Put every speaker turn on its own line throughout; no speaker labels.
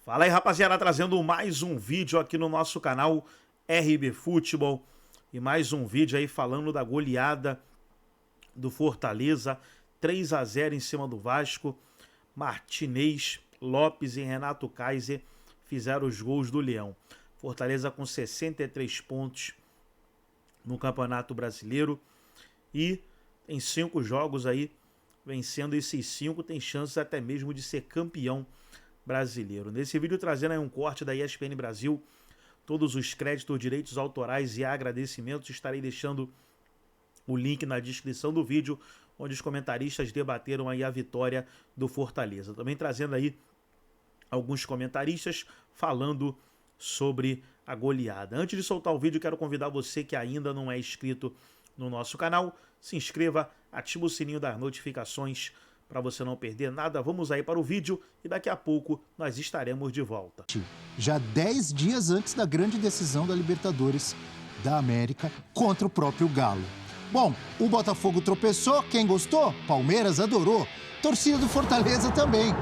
Fala aí, rapaziada, trazendo mais um vídeo aqui no nosso canal RB Futebol. E mais um vídeo aí falando da goleada do Fortaleza, 3-0 em cima do Vasco. Martinez, Lopes e Renato Kaiser fizeram os gols do Leão. Fortaleza com 63 pontos no Campeonato Brasileiro e em 5 jogos aí, vencendo esses 5, tem chances até mesmo de ser campeão brasileiro. Nesse vídeo trazendo aí um corte da ESPN Brasil, todos os créditos, direitos autorais e agradecimentos, estarei deixando o link na descrição do vídeo, onde os comentaristas debateram aí a vitória do Fortaleza. Também trazendo aí alguns comentaristas falando sobre a goleada. Antes de soltar o vídeo, quero convidar você que ainda não é inscrito no nosso canal, se inscreva, ative o sininho das notificações para você não perder nada. Vamos aí para o vídeo e daqui a pouco nós estaremos de volta.
Já 10 dias antes da grande decisão da Libertadores da América contra o próprio Galo. Bom, o Botafogo tropeçou, quem gostou? Palmeiras adorou, torcida do Fortaleza também.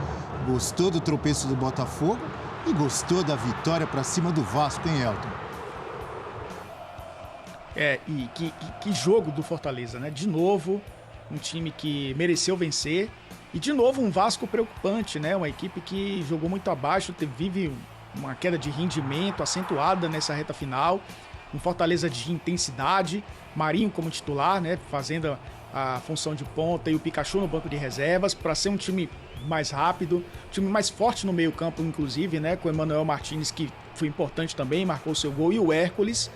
Gostou do tropeço do Botafogo e gostou da vitória para cima do Vasco, hein, Elton?
Que jogo do Fortaleza, né? De novo, um time que mereceu vencer. E de novo um Vasco preocupante, né? Uma equipe que jogou muito abaixo, vive uma queda de rendimento acentuada nessa reta final. Um Fortaleza de intensidade, Marinho como titular, né? Fazendo a função de ponta e o Pikachu no banco de reservas, para ser um time mais rápido, um time mais forte no meio campo, inclusive, né? Com o Emmanuel Martinez, que foi importante também, marcou seu gol, e o Hércules,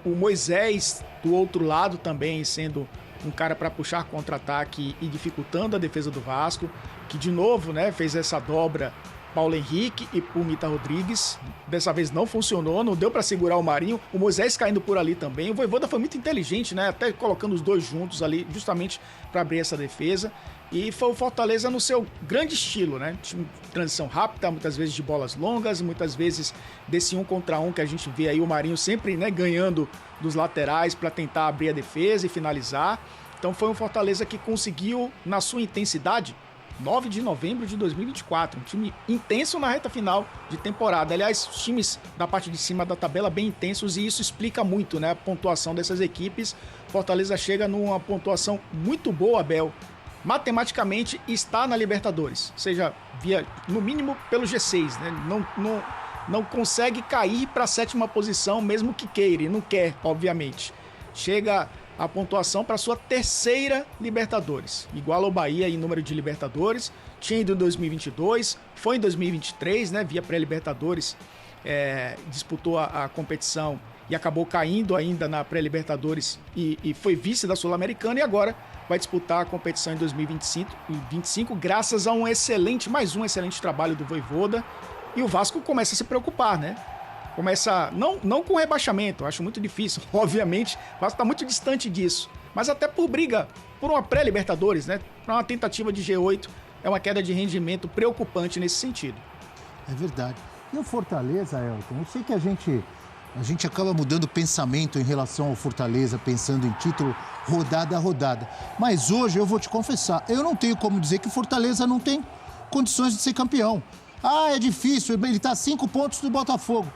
o Moisés do outro lado também sendo um cara para puxar contra-ataque e dificultando a defesa do Vasco, que de novo, né, fez essa dobra Paulo Henrique e Pumita Rodrigues. Dessa vez não funcionou, não deu para segurar o Marinho, o Moisés caindo por ali também. O Vojvoda foi muito inteligente, né, até colocando os dois juntos ali justamente para abrir essa defesa. E foi o Fortaleza no seu grande estilo, né? Time de transição rápida, muitas vezes de bolas longas, muitas vezes desse 1 contra 1 que a gente vê aí o Marinho sempre, né, ganhando dos laterais para tentar abrir a defesa e finalizar. Então foi um Fortaleza que conseguiu, na sua intensidade, 9 de novembro de 2024, um time intenso na reta final de temporada. Aliás, os times da parte de cima da tabela bem intensos, e isso explica muito, né, a pontuação dessas equipes. Fortaleza chega numa pontuação muito boa, Abel. Matematicamente está na Libertadores, ou seja, via, no mínimo pelo G6, né? Não consegue cair para a 7ª posição, mesmo que queira, e não quer, obviamente. Chega a pontuação para sua 3ª Libertadores, igual ao Bahia em número de Libertadores, tinha ido em 2022, foi em 2023, né, via pré-Libertadores, disputou a competição e acabou caindo ainda na pré-Libertadores e foi vice da Sul-Americana, e agora vai disputar a competição em 2025, graças a mais um excelente trabalho do Vojvoda. E o Vasco começa a se preocupar, né? Começa, não com rebaixamento, acho muito difícil, obviamente, o Vasco está muito distante disso, mas até por briga, por uma pré-Libertadores, né? Para uma tentativa de G8, é uma queda de rendimento preocupante nesse sentido.
É verdade. E o Fortaleza, Elton, eu sei que a gente acaba mudando o pensamento em relação ao Fortaleza, pensando em título rodada a rodada. Mas hoje eu vou te confessar, eu não tenho como dizer que o Fortaleza não tem condições de ser campeão. Ah, é difícil, ele está a 5 pontos do Botafogo.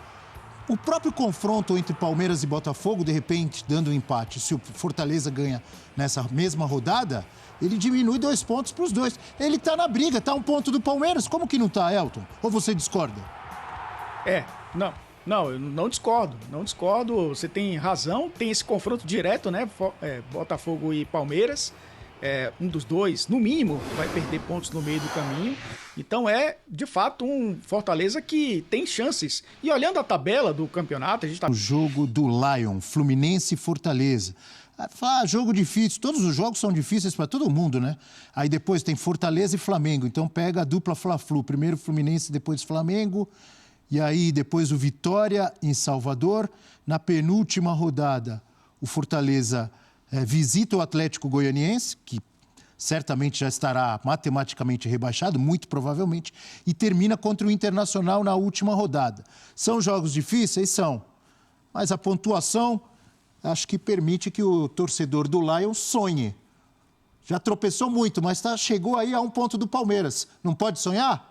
O próprio confronto entre Palmeiras e Botafogo, de repente, dando um empate, se o Fortaleza ganha nessa mesma rodada, ele diminui 2 pontos para os dois. Ele está na briga, está a 1 ponto do Palmeiras. Como que não está, Elton? Ou você discorda?
Não, eu não discordo. Você tem razão, tem esse confronto direto, né? Botafogo e Palmeiras. Um dos dois, no mínimo, vai perder pontos no meio do caminho. Então de fato, um Fortaleza que tem chances. E olhando a tabela do campeonato, a gente tá...
O jogo do Lion, Fluminense e Fortaleza. Jogo difícil, todos os jogos são difíceis para todo mundo, né? Aí depois tem Fortaleza e Flamengo, então pega a dupla Fla-Flu, primeiro Fluminense, depois Flamengo, e aí depois o Vitória em Salvador. Na penúltima rodada, o Fortaleza visita o Atlético Goianiense, que certamente já estará matematicamente rebaixado, muito provavelmente, e termina contra o Internacional na última rodada. São jogos difíceis? São, mas a pontuação acho que permite que o torcedor do Lion sonhe. Já tropeçou muito, mas chegou aí a 1 ponto do Palmeiras. Não pode sonhar?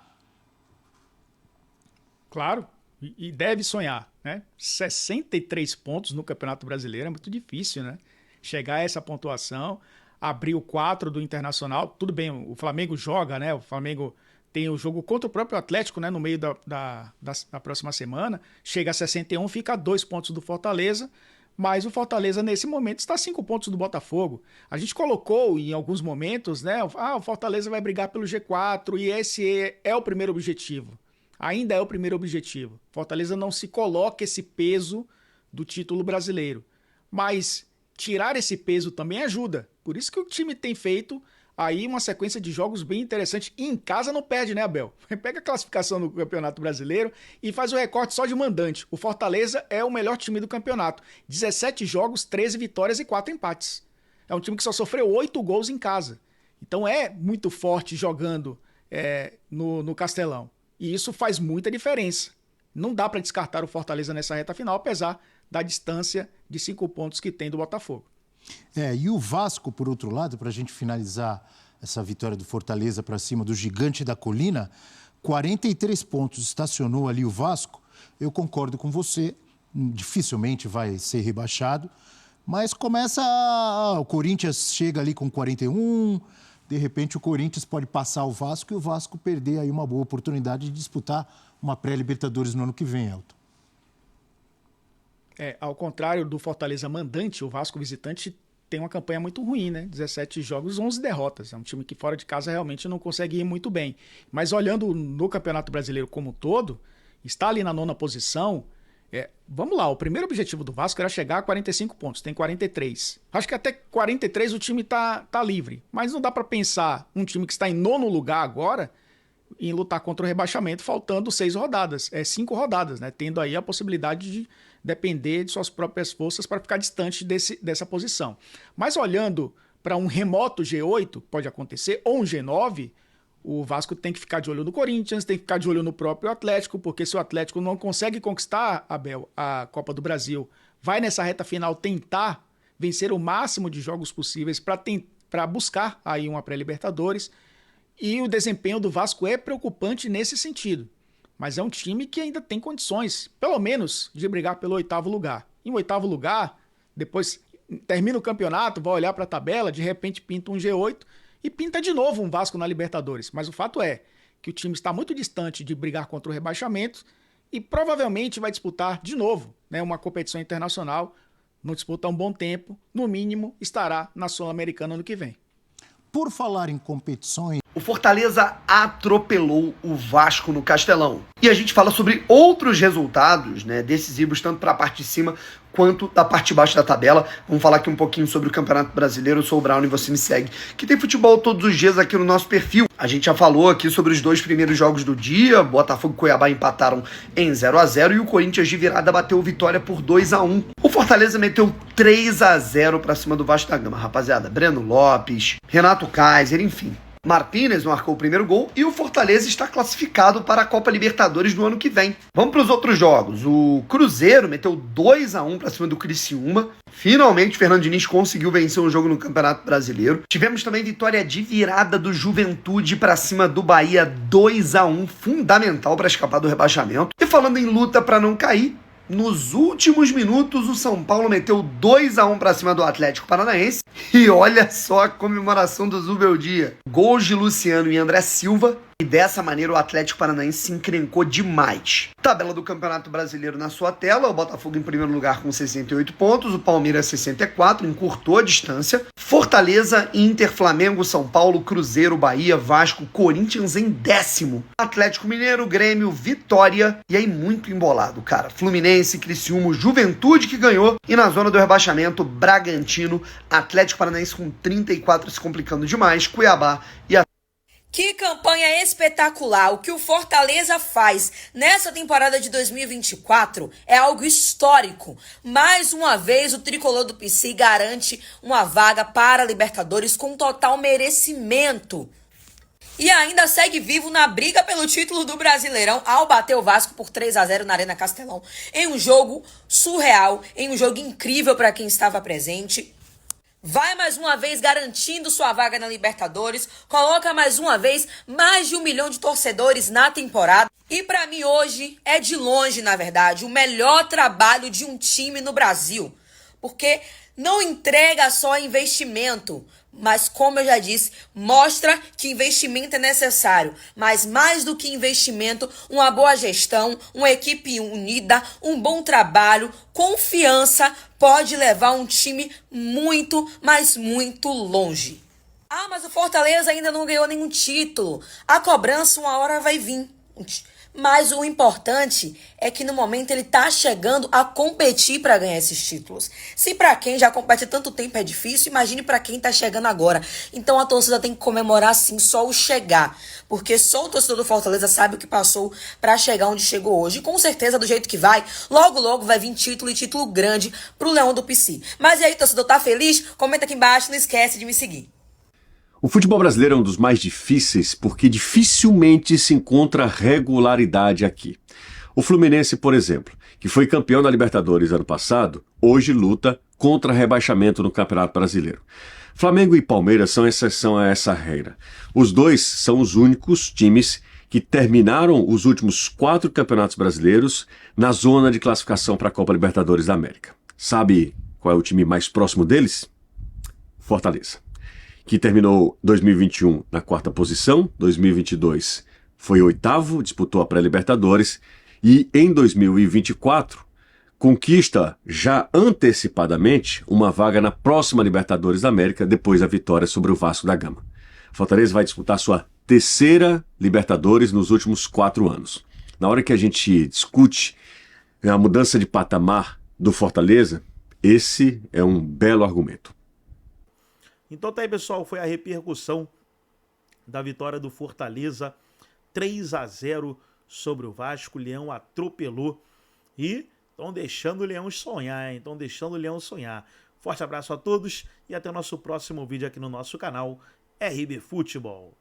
Claro, e deve sonhar, né? 63 pontos no Campeonato Brasileiro é muito difícil, né? Chegar a essa pontuação, abrir o 4 do Internacional, tudo bem, o Flamengo joga, né? O Flamengo tem o jogo contra o próprio Atlético, né? No meio da próxima semana, chega a 61, fica a 2 pontos do Fortaleza, mas o Fortaleza nesse momento está a 5 pontos do Botafogo. A gente colocou em alguns momentos, né? O Fortaleza vai brigar pelo G4 e esse é o primeiro objetivo. Ainda é o primeiro objetivo. Fortaleza não se coloca esse peso do título brasileiro. Mas tirar esse peso também ajuda. Por isso que o time tem feito aí uma sequência de jogos bem interessante. E em casa não perde, né, Abel? Pega a classificação do Campeonato Brasileiro e faz o recorte só de mandante. O Fortaleza é o melhor time do campeonato. 17 jogos, 13 vitórias e 4 empates. É um time que só sofreu 8 gols em casa. Então é muito forte jogando no Castelão. E isso faz muita diferença. Não dá para descartar o Fortaleza nessa reta final, apesar da distância de 5 pontos que tem do Botafogo.
E o Vasco, por outro lado, para a gente finalizar essa vitória do Fortaleza para cima do Gigante da Colina, 43 pontos estacionou ali o Vasco. Eu concordo com você, dificilmente vai ser rebaixado, mas o Corinthians chega ali com 41. De repente o Corinthians pode passar o Vasco e o Vasco perder aí uma boa oportunidade de disputar uma pré-Libertadores no ano que vem, Elton.
Ao contrário do Fortaleza mandante, o Vasco visitante tem uma campanha muito ruim, né? 17 jogos, 11 derrotas. É um time que fora de casa realmente não consegue ir muito bem. Mas olhando no Campeonato Brasileiro como um todo, está ali na 9ª posição. Vamos lá, o primeiro objetivo do Vasco era chegar a 45 pontos, tem 43. Acho que até 43 o time tá livre, mas não dá para pensar um time que está em 9º lugar agora em lutar contra o rebaixamento faltando 6 rodadas, 5 rodadas, né? Tendo aí a possibilidade de depender de suas próprias forças para ficar distante dessa posição. Mas olhando para um remoto G8, pode acontecer, ou um G9, o Vasco tem que ficar de olho no Corinthians, tem que ficar de olho no próprio Atlético, porque se o Atlético não consegue conquistar, Abel, a Copa do Brasil, vai nessa reta final tentar vencer o máximo de jogos possíveis para buscar aí uma pré-Libertadores. E o desempenho do Vasco é preocupante nesse sentido. Mas é um time que ainda tem condições, pelo menos, de brigar pelo 8º lugar. Em 8º lugar, depois termina o campeonato, vai olhar para a tabela, de repente pinta um G8, e pinta de novo um Vasco na Libertadores. Mas o fato é que o time está muito distante de brigar contra o rebaixamento e provavelmente vai disputar de novo, né, uma competição internacional. Não disputa há um bom tempo, no mínimo estará na Sul-Americana ano que vem.
Por falar em competições...
O Fortaleza atropelou o Vasco no Castelão. E a gente fala sobre outros resultados, né, decisivos, tanto para a parte de cima quanto da parte de baixo da tabela. Vamos falar aqui um pouquinho sobre o Campeonato Brasileiro. Eu sou o Brown e você me segue, que tem futebol todos os dias aqui no nosso perfil. A gente já falou aqui sobre os 2 primeiros jogos do dia. Botafogo e Cuiabá empataram em 0-0 e o Corinthians de virada bateu Vitória por 2-1. O Fortaleza meteu 3-0 para cima do Vasco da Gama, rapaziada. Breno Lopes, Renato Kaiser, enfim. Martínez marcou o primeiro gol e o Fortaleza está classificado para a Copa Libertadores no ano que vem. Vamos para os outros jogos. O Cruzeiro meteu 2-1 para cima do Criciúma. Finalmente, o Fernando Diniz conseguiu vencer um jogo no Campeonato Brasileiro. Tivemos também vitória de virada do Juventude para cima do Bahia, 2-1, fundamental para escapar do rebaixamento. E falando em luta para não cair, nos últimos minutos, o São Paulo meteu 2-1 para cima do Atlético Paranaense. E olha só a comemoração do Zubeldia. Gols de Luciano e André Silva. E dessa maneira o Atlético Paranaense se encrencou demais. Tabela do Campeonato Brasileiro na sua tela. O Botafogo em primeiro lugar com 68 pontos. O Palmeiras 64, encurtou a distância. Fortaleza, Inter, Flamengo, São Paulo, Cruzeiro, Bahia, Vasco, Corinthians em 10º. Atlético Mineiro, Grêmio, Vitória. E aí muito embolado, cara. Fluminense, Criciúma, Juventude que ganhou. E na zona do rebaixamento, Bragantino, Atlético Paranaense com 34 se complicando demais. Cuiabá e a...
Que campanha espetacular! O que o Fortaleza faz nessa temporada de 2024 é algo histórico. Mais uma vez, o tricolor do PC garante uma vaga para a Libertadores com total merecimento. E ainda segue vivo na briga pelo título do Brasileirão ao bater o Vasco por 3-0 na Arena Castelão. Em um jogo surreal, em um jogo incrível para quem estava presente. vai mais uma vez garantindo sua vaga na Libertadores, coloca mais uma vez mais de 1 milhão de torcedores na temporada. E pra mim hoje é de longe, na verdade, o melhor trabalho de um time no Brasil. Porque não entrega só investimento, mas como eu já disse, mostra que investimento é necessário. Mas mais do que investimento, uma boa gestão, uma equipe unida, um bom trabalho, confiança pode levar um time muito, mas muito longe. Ah, mas o Fortaleza ainda não ganhou nenhum título. A cobrança uma hora vai vir. Mas o importante é que no momento ele tá chegando a competir para ganhar esses títulos. Se para quem já compete há tanto tempo é difícil, imagine para quem tá chegando agora. Então a torcida tem que comemorar sim só o chegar, porque só o torcedor do Fortaleza sabe o que passou para chegar onde chegou hoje. E com certeza do jeito que vai, logo logo vai vir título e título grande pro Leão do PC. Mas e aí, torcedor, tá feliz? Comenta aqui embaixo, não esquece de me seguir.
O futebol brasileiro é um dos mais difíceis porque dificilmente se encontra regularidade aqui. O Fluminense, por exemplo, que foi campeão da Libertadores ano passado, hoje luta contra rebaixamento no Campeonato Brasileiro. Flamengo e Palmeiras são exceção a essa regra. Os dois são os únicos times que terminaram os últimos 4 campeonatos brasileiros na zona de classificação para a Copa Libertadores da América. Sabe qual é o time mais próximo deles? Fortaleza, que terminou 2021 na 4ª posição, 2022 foi 8º, disputou a pré-Libertadores e em 2024 conquista já antecipadamente uma vaga na próxima Libertadores da América depois da vitória sobre o Vasco da Gama. Fortaleza vai disputar sua 3ª Libertadores nos últimos 4 anos. Na hora que a gente discute a mudança de patamar do Fortaleza, esse é um belo argumento.
Então tá aí, pessoal, foi a repercussão da vitória do Fortaleza, 3-0 sobre o Vasco. O Leão atropelou e estão deixando o Leão sonhar, hein? Estão deixando o Leão sonhar. Forte abraço a todos e até o nosso próximo vídeo aqui no nosso canal RB Futebol.